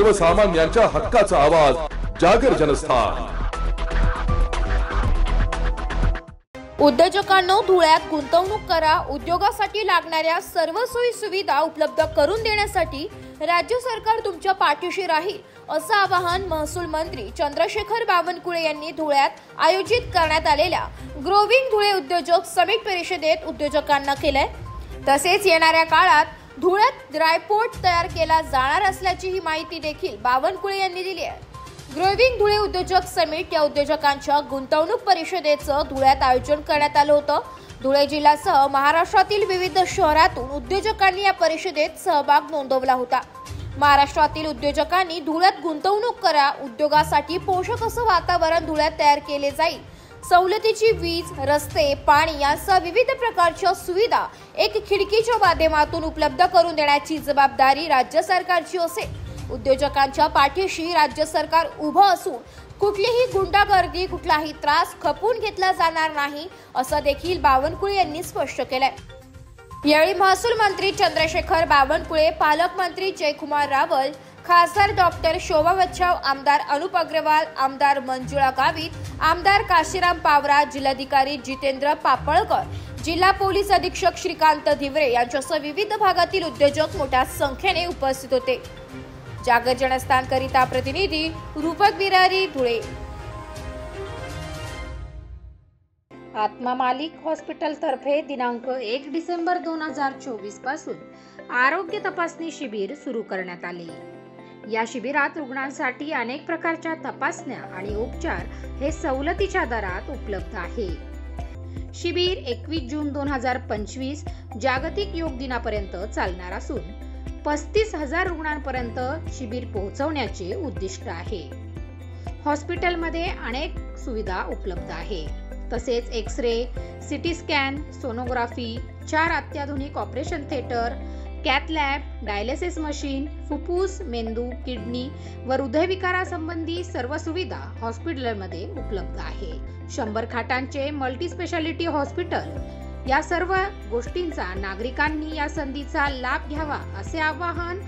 सर्वसामान्यांच्या हक्काचा आवाज जागर जनस्थान। उद्योजकांनो, धुळ्यात गुंतवणूक करा। उद्योगासाठी लागणाऱ्या सर्व सोयी सुविधा उपलब्ध करून देण्यासाठी राज्य सरकार तुमच्या पाठीशी राहील, असं आवाहन महसूल मंत्री चंद्रशेखर बावनकुळे यांनी धुळ्यात आयोजित करण्यात आलेल्या ग्रोविंग धुळे उद्योजक समिट परिषदेत उद्योजकांना केलंय। तसेच येणाऱ्या काळात धुळ्यात ड्रायपोर्ट तयार केला जाणार असल्याची ही माहिती देखील बावनकुळे यांनी दिली आहे। ग्रोविंग धुळे उद्योजक समिट या उद्योजकांच्या गुंतवणूक परिषदेचं धुळ्यात आयोजन करण्यात आलं होतं। धुळे जिल्ह्यासह महाराष्ट्रातील विविध शहरातून उद्योजकांनी या परिषदेत सहभाग नोंदवला होता। महाराष्ट्रातील उद्योजकांनी धुळ्यात गुंतवणूक करा, उद्योगासाठी पोषक असं वातावरण धुळ्यात तयार केले जाईल, सवलतीची वीज, रस्ते, पाणी यांसह विविध प्रकारच्या सुविधा एक खिडकीच्या माध्यमातून उपलब्ध करून देण्याची जबाबदारी राज्य सरकारची असेल। उद्योजकांच्या पाठीशी राज्य सरकार उभं असून कुठलीही गुंडागर्दी, कुठलाही त्रास खपून घेतला जाणार नाही, असं देखील बावनकुळे यांनी स्पष्ट केलंय। यावेळी महसूल मंत्री चंद्रशेखर बावनकुळे, पालकमंत्री जयकुमार रावल, खासदार डॉक्टर शोभा बच्छाव, आमदार अनुप अग्रवाल, आमदार मंजुळा गावित, आमदार काशीराम पावरा, जिल्हाधिकारी जितेंद्र पापळकर, जिल्हा पोलीस अधीक्षक श्रीकांत धिवरे यांच्यासह विविध भागातील उद्योजक मोठ्या संख्येने उपस्थित होते। जागर जनस्थान करिता प्रतिनिधी रूपक बिरारी, धुळे। आत्मा मालिक हॉस्पिटल तर्फे दिनांक 1 डिसेंबर 2024 पासून आरोग्य तपासणी शिबिर सुरू करण्यात आले। या शिबिरात रुग्णांसाठी अनेक प्रकारच्या तपासण्या आणि उपचार हे सवलतीच्या दरात उपलब्ध आहे। शिबिर 21 जून 2025 जागतिक योग दिनापर्यंत चालणार असून 35,000 रुग्णांपर्यंत शिबिर पोहोचवण्याचे उद्दिष्ट आहे। हॉस्पिटलमध्ये अनेक सुविधा उपलब्ध आहे। तसेच एक्स-रे, सिटी स्कॅन, सोनोग्राफी, 4 अत्याधुनिक operation theatre, cath lab, dialysis machine, फुफ्फुस, मेंदू, किडनी व हृदयविकारासंबंधी सर्व सुविधा हॉस्पिटलमध्ये उपलब्ध आहे। 100 खाटांचे मल्टी स्पेशालिटी हॉस्पिटल। या सर्व गोष्टींचा नागरिकांनी या संधीचा लाभ घ्यावा, असे आवाहन